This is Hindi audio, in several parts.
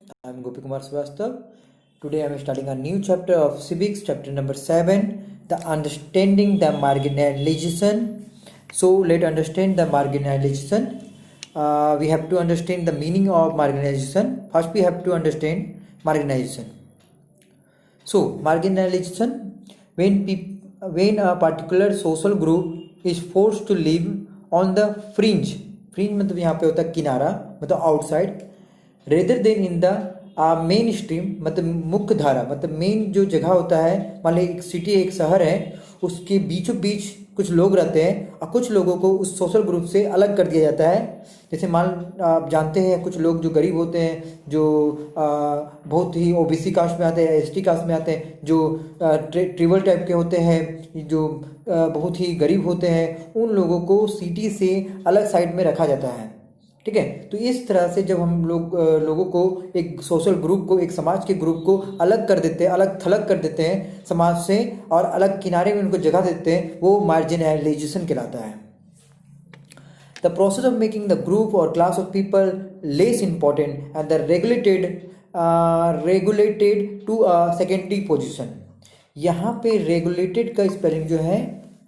I'm Gopi Kumar Srivastav. Today I'm starting a new chapter of civics, chapter number 7, the understanding the marginalization. So let's understand the marginalization. We have to understand the meaning of marginalization. First we have to understand marginalization. So marginalization, when a particular social group is forced to live on the fringe मतलब यहाँ पे होता है किनारा, मतलब outside, rather then in the main stream, मतलब मुख्य धारा, मतलब मेन जो जगह होता है, मान ली एक सिटी, एक शहर है, उसके बीचों बीच कुछ लोग रहते हैं और कुछ लोगों को उस सोशल ग्रुप से अलग कर दिया जाता है। जैसे मान आप जानते हैं कुछ लोग जो गरीब होते हैं, जो बहुत ही ओबीसी कास्ट में आते हैं, एसटी कास्ट में आते हैं, जो ट्रिबल टाइप के होते हैं, जो बहुत ही गरीब होते हैं, उन लोगों को सिटी से अलग साइड में रखा जाता है। ठीक है, तो इस तरह से जब हम लोगों को, एक सोशल ग्रुप को, एक समाज के ग्रुप को अलग कर देते हैं, अलग थलग कर देते हैं समाज से, और अलग किनारे में उनको जगह देते हैं, वो मार्जिनलाइजेशन कहलाता है। The process of making the group or class of people less important and the regulated to a secondary position. यहाँ पे रेगुलेटेड का स्पेलिंग जो है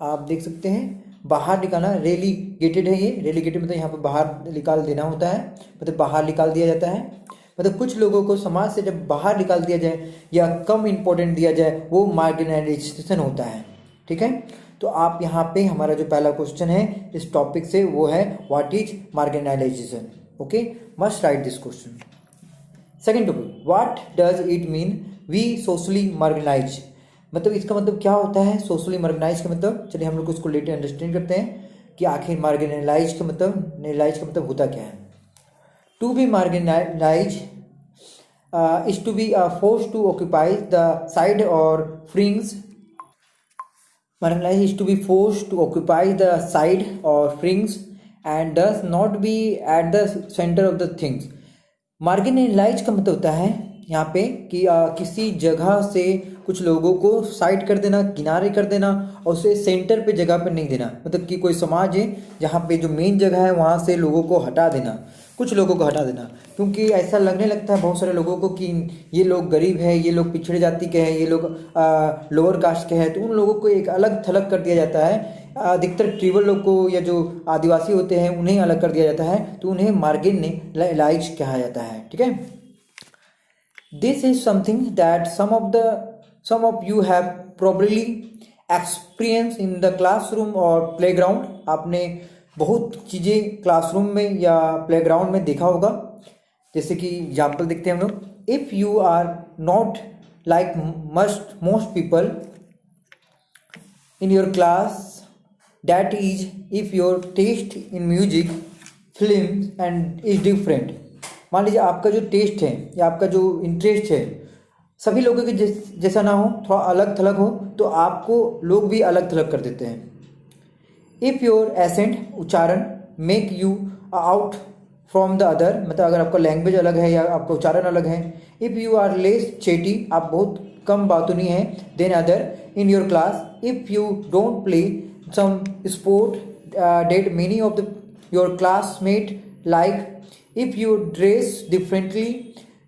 आप देख सकते हैं, बाहर निकालना, रेलीगेटेड है, ये रेलीगेटेड मतलब यहाँ पे बाहर निकाल देना होता है, मतलब बाहर निकाल दिया जाता है, मतलब कुछ लोगों को समाज से जब बाहर निकाल दिया जाए या कम इम्पोर्टेंट दिया जाए, वो मार्जिनलाइजेशन होता है। ठीक है, तो आप यहाँ पे हमारा जो पहला क्वेश्चन है इस टॉपिक से वो है what is marginalisation. Okay, must write this question. Second topic, what does it mean we socially marginalise, मतलब इसका मतलब क्या होता है सोशली मार्जिनाइज का मतलब। चलिए हम लोग इसको लेटर अंडरस्टैंड करते हैं कि आखिर मार्जिनलाइज का मतलब होता क्या है। To be marginalise is to be force to occupy the side और fringes. Marginalized is to be forced to occupy the side or fringe and does not be at the center of the things. Marginalized का मतलब होता है यहाँ पे कि किसी जगह से कुछ लोगों को साइड कर देना, किनारे कर देना, और उसे सेंटर पे जगह पे नहीं देना। मतलब कि कोई समाज है जहाँ पे जो मेन जगह है वहाँ से लोगों को हटा देना, कुछ लोगों को हटा देना, क्योंकि ऐसा लगने लगता है बहुत सारे लोगों को कि ये लोग गरीब है, ये लोग पिछड़े जाति के हैं, ये लोग लोअर कास्ट के हैं, तो उन लोगों को एक अलग थलग कर दिया जाता है। अधिकतर ट्रिबल लोग को या जो आदिवासी होते हैं उन्हें अलग कर दिया जाता है, तो उन्हें मार्जिनलाइज कहा जाता है। ठीक है, this is something that some of you have probably experienced in the classroom और प्लेग्राउंड। आपने बहुत चीज़ें क्लासरूम में या प्लेग्राउंड में देखा होगा। जैसे कि एग्जाम्पल देखते हैं हम लोग, if you are not like most people in your class, that is if your taste in music, film and is different. मान लीजिए आपका जो टेस्ट है या आपका जो इंटरेस्ट है सभी लोगों के जैसा ना हो, थोड़ा अलग थलग हो, तो आपको लोग भी अलग थलग कर देते हैं। इफ़ योर एसेंट, उच्चारण, make you out from the other, मतलब अगर आपका लैंग्वेज अलग है या आपका उच्चारण अलग है। If you are less chatty, आप बहुत कम बातूनी हैं, then other in your class. If you don't play some sport that many of the your classmate like. If you dress differently,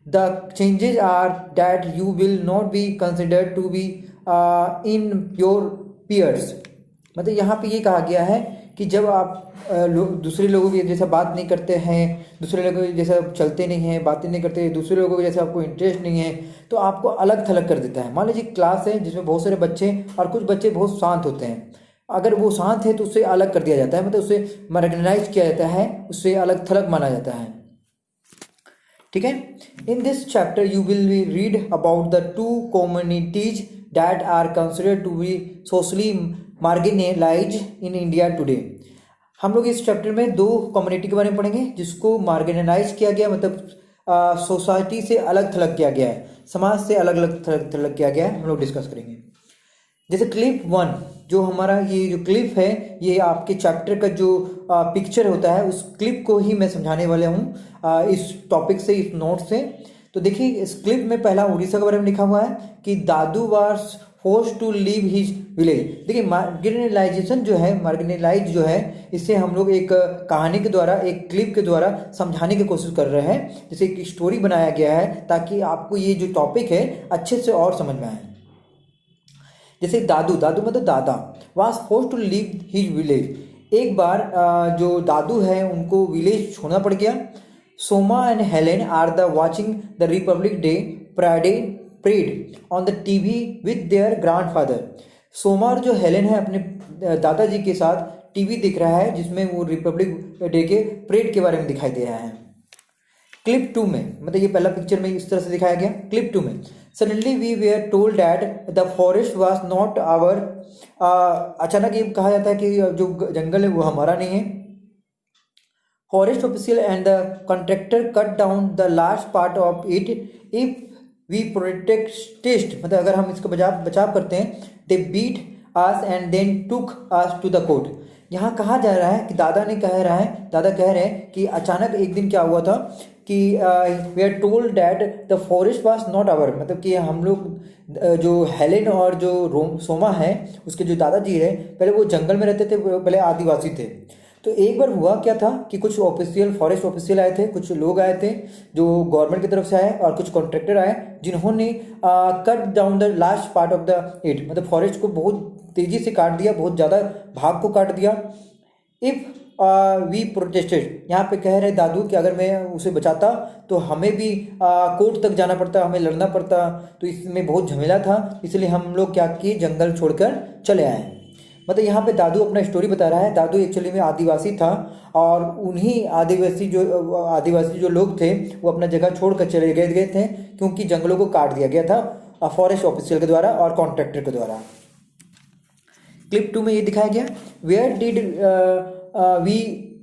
the changes are that you will not be considered to be in your peers। मतलब यहाँ पे ये कहा गया है कि जब आप दूसरे लोगों के जैसा बात नहीं करते हैं, दूसरे लोगों के जैसा चलते नहीं हैं, बातें नहीं करते, दूसरे लोगों के जैसा आपको इंटरेस्ट नहीं है, तो आपको अलग थलग कर देता है। मान लीजिए क्लास है जिसमें बहुत सारे बच्चे और कुछ बच्चे बहुत शांत होते हैं, अगर वो शांत है तो उससे अलग कर दिया जाता है, मतलब उससे मार्जिनलाइज किया जाता है, उससे अलग थलग माना जाता है। ठीक है, in this chapter you will be read about the two communities that are considered to be socially marginalise in India today. हम लोग इस चैप्टर में दो कम्युनिटी के बारे में पढ़ेंगे जिसको मार्जिनलाइज किया गया, मतलब सोसाइटी से अलग थलग किया गया है, समाज से अलग अलग थलग किया गया है, हम लोग डिस्कस करेंगे। जैसे क्लिप 1, जो हमारा ये जो क्लिप है, ये आपके चैप्टर का जो पिक्चर होता है उस क्लिप को ही मैं समझाने वाला हूँ इस टॉपिक से, इस नोट से। तो देखिए इस क्लिप में पहला उड़ीसा के बारे में लिखा हुआ है कि Dadu was force to leave his village. देखिए मार्जिनलाइजेशन जो है, मार्जिनलाइज जो है, इसे हम लोग एक कहानी के द्वारा, एक क्लिप के द्वारा समझाने की कोशिश कर रहे हैं, जैसे एक स्टोरी बनाया गया है ताकि आपको ये जो टॉपिक है अच्छे से और समझ में आए। जैसे दादू, दादू मतलब दादा, was force to leave his village. एक बार जो दादू है उनको विलेज छोड़ना पड़ गया। Soma and Helen are the watching the Republic Day parade on the TV with their grandfather. Soma और जो हेलेन है अपने दादाजी के साथ टीवी देख रहा है जिसमें वो रिपब्लिक डे के परेड के बारे में दिखाई दे रहा है। क्लिप 2 में, मतलब ये पहला पिक्चर में इस तरह से दिखाया गया। क्लिप 2 में suddenly we were told that the forest was not our. अचानक ये कहा जाता है कि जो जंगल है वो हमारा नहीं है। Forest official and the contractor cut down the last part of it if we protest, मतलब अगर हम इसको बचाव करते हैं, they beat us and then took us to the court. यहाँ कहा जा रहा है कि दादा कह रहे हैं कि अचानक एक दिन क्या हुआ था कि we are told that the forest was not our, मतलब कि हम लोग जो हेलेन और जो सोमा है उसके जो दादाजी है पहले वो जंगल में रहते थे, पहले आदिवासी थे। तो एक बार हुआ क्या था कि कुछ ऑफिशियल, फॉरेस्ट ऑफिशियल आए थे, कुछ लोग आए थे जो गवर्नमेंट की तरफ से आए और कुछ कॉन्ट्रैक्टर आए जिन्होंने cut down the last part of the it, मतलब फॉरेस्ट को बहुत तेजी से काट दिया, बहुत ज़्यादा भाग को काट दिया। इफ़ वी प्रोटेस्टेड, यहाँ पे कह रहे दादू कि अगर मैं उसे बचाता तो हमें भी कोर्ट तक जाना पड़ता, हमें लड़ना पड़ता, तो इसमें बहुत झमेला था, इसलिए हम लोग क्या किए, जंगल छोड़कर चले आए। मतलब यहाँ पे दादू अपना स्टोरी बता रहा है। दादू एक्चुअली में आदिवासी था और उन्हीं आदिवासी जो लोग थे वो अपना जगह छोड़ कर चले गए थे क्योंकि जंगलों को काट दिया गया था फॉरेस्ट ऑफिशियल के द्वारा और कॉन्ट्रैक्टर के द्वारा। क्लिप 2 में ये दिखाया गया,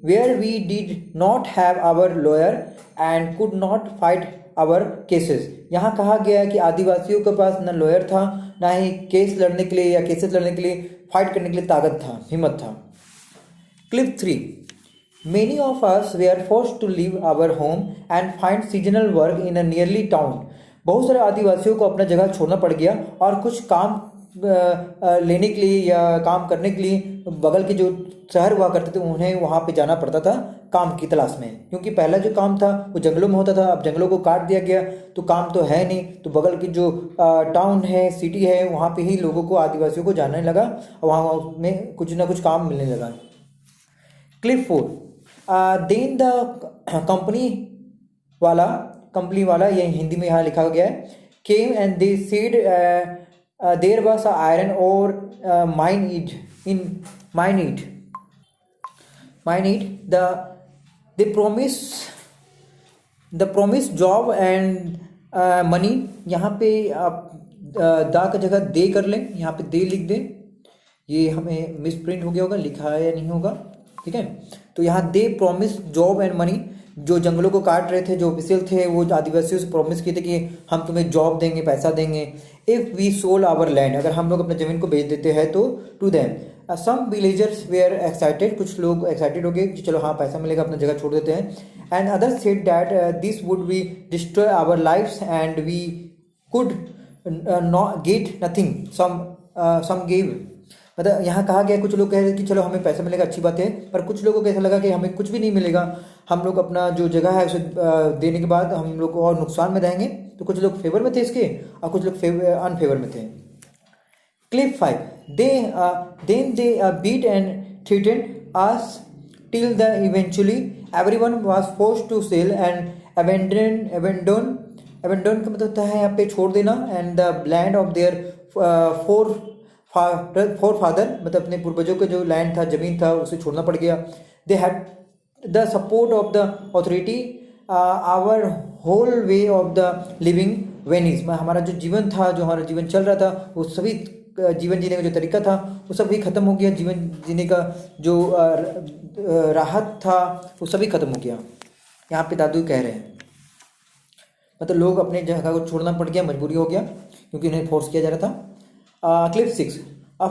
where we did not have our lawyer and could not fight our cases. यहाँ कहा गया है कि आदिवासियों के पास न लॉयर था, ना ही केसेस लड़ने के लिए फाइट करने के लिए ताकत था, हिम्मत था। Clip 3, many of us were forced to leave our home and find seasonal work in a nearly town. बहुत सारे आदिवासियों को अपना जगह छोड़ना पड़ गया और कुछ काम लेने के लिए या काम करने के लिए बगल के जो शहर हुआ करते थे उन्हें वहाँ पे जाना पड़ता था काम की तलाश में, क्योंकि पहला जो काम था वो जंगलों में होता था, अब जंगलों को काट दिया गया तो काम तो है नहीं, तो बगल की जो टाउन है, सिटी है, वहाँ पे ही लोगों को, आदिवासियों को जाने लगा और वहाँ में कुछ ना कुछ काम मिलने लगा। क्लिप 4, देन द कंपनी वाला, ये हिंदी में यहाँ लिखा गया है, came and they said there was a iron ore mine it they promised job and money। यहाँ पे आप दा का जगह दे कर लें, यहाँ पे दे लिख दें, ये हमें मिस प्रिंट हो गया होगा, लिखा है या नहीं होगा, ठीक है। तो यहाँ दे प्रॉमिस जॉब एंड मनी, जो जंगलों को काट रहे थे, जो ऑफिशियल थे, वो आदिवासियों से प्रॉमिस किए थे कि हम तुम्हें जॉब देंगे, पैसा देंगे। If we sold our land, अगर हम लोग अपने ज़मीन को बेच देते हैं तो to them. Some villagers were excited, कुछ लोग एक्साइटेड हो गए कि चलो हाँ पैसा मिलेगा, अपना जगह छोड़ देते हैं। And other said that this would be destroy our lives and we could not get nothing, some gave. मतलब यहाँ कहा गया, कुछ लोग कह रहे हैं कि चलो हमें पैसा मिलेगा, अच्छी बात है, पर कुछ लोगों को ऐसा लगा कि हमें कुछ भी नहीं मिलेगा, हम लोग अपना जो जगह है उसे देने के बाद हम लोग और नुकसान में रहेंगे। तो कुछ लोग फेवर में थे इसके और कुछ लोग अनफेवर में थे। Clip 5, then they beat and threatened us till the eventually everyone was forced to sell and abandon का मतलब होता है यहाँ पे छोड़ देना, and the land of their forefather, मतलब अपने पूर्वजों का जो लैंड था, जमीन था, उसे छोड़ना पड़ गया। They had the support of the authority, our whole way of the living vanish, हमारा जो जीवन था, जो हमारा जीवन चल रहा था, वो सभी जीवन जीने का जो तरीका था वो सभी खत्म हो गया, जीवन जीने का जो राहत था वो सभी खत्म हो गया। यहाँ पे दादू कह रहे हैं, मतलब लोग अपने जगह को छोड़ना पड़ गया, मजबूरी हो गया क्योंकि उन्हें फोर्स किया जा रहा था। क्लिप 6,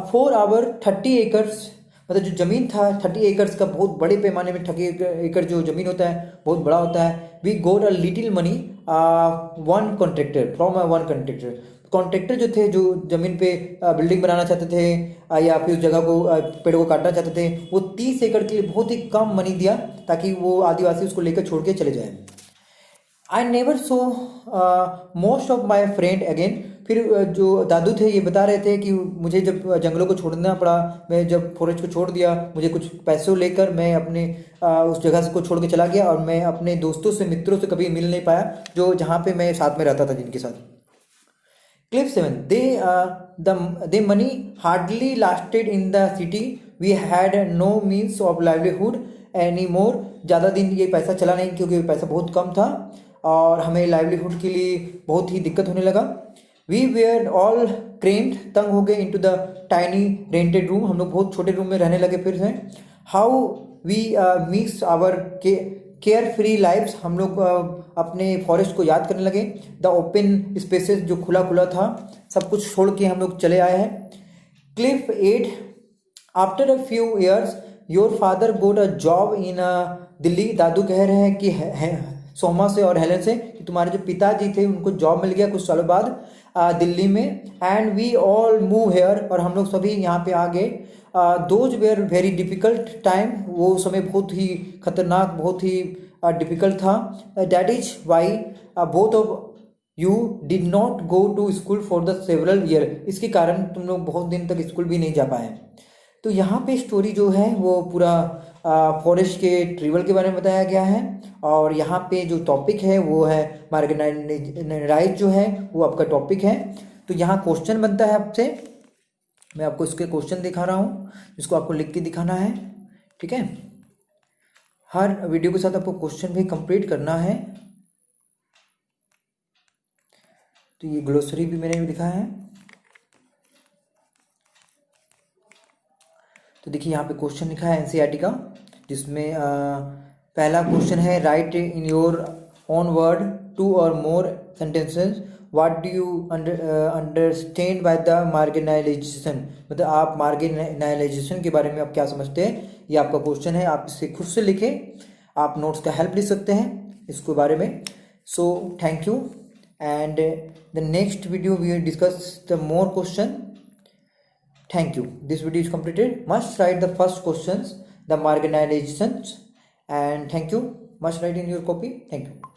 4 आवर 30 एकर्स, मतलब जो ज़मीन था 30 एकर्स का, बहुत बड़े पैमाने में 30 एकड़ जो ज़मीन होता है बहुत बड़ा होता है। We got a little money one contractor, from one contractor. Contractor जो थे, जो जमीन पे बिल्डिंग बनाना चाहते थे या फिर उस जगह को पेड़ को काटना चाहते थे, वो 30 एकड़ के लिए बहुत ही कम मनी दिया ताकि वो आदिवासी उसको लेकर छोड़ के चले जाए। I never so most of my friend again. फिर जो दादू थे ये बता रहे थे कि मुझे जब जंगलों को छोड़ना पड़ा, मैं जब फॉरेस्ट को छोड़ दिया, मुझे कुछ पैसों लेकर मैं अपने उस जगह को छोड़ के चला गया और मैं अपने दोस्तों से, मित्रों से कभी मिल नहीं पाया जो जहाँ पे मैं साथ में रहता था, जिनके साथ। Clip 7. The money hardly lasted in the city. We had no means of livelihood anymore. ज़्यादा दिन ये पैसा चला नहीं क्योंकि पैसा बहुत कम था और हमें लाइवलीहुड के लिए बहुत ही दिक्कत होने लगा। We were all cramped, तंग हो गए into the tiny rented room. हम लोग बहुत छोटे रूम में रहने लगे फिर से। How we missed our carefree lives. हम लोग अपने फॉरेस्ट को याद करने लगे। द ओपन स्पेसेस, जो खुला खुला था, सब कुछ छोड़ के हम लोग चले आए हैं। Clip 8. After a few years your father got a job in Delhi. Dadu कह रहे हैं कि सोमा से और हेलन से कि तुम्हारे जो पिताजी थे उनको जॉब मिल गया कुछ सालों बाद दिल्ली में। And we all move here, और हम लोग सभी यहाँ पे आ गए। Those were very difficult time, वो समय बहुत ही खतरनाक, बहुत ही डिफिकल्ट था। That is why both of you did not go to school for the several year. इसके कारण तुम लोग बहुत दिन तक स्कूल भी नहीं जा पाए। तो यहाँ पे स्टोरी जो है वो पूरा फॉरेस्ट के ट्रिवल के बारे में बताया गया है। और यहाँ पे जो टॉपिक है वो है मार्जिनाइज जो है वो आपका टॉपिक है। तो यहाँ क्वेश्चन बनता है आपसे, मैं आपको इसके क्वेश्चन दिखा रहा हूँ जिसको आपको लिख के दिखाना है, ठीक है। हर वीडियो के साथ आपको क्वेश्चन भी कंप्लीट करना है। तो ये ग्लोसरी भी मैंने लिखा है। तो देखिए यहाँ पे क्वेश्चन लिखा है एनसीईआरटी का, जिसमें पहला क्वेश्चन है write in your own word 2 or more sentences what do you understand by the marginalisation. मतलब आप मार्जिनाइजेशन के बारे में आप क्या समझते हैं, ये आपका क्वेश्चन है। आप इसे खुद से लिखें, आप नोट्स का हेल्प ले सकते हैं इसके बारे में। So thank you, and the next video we will discuss the more question. Thank you. This video is completed. Must write the first questions, the marginalizations, and thank you. Must write in your copy. Thank you.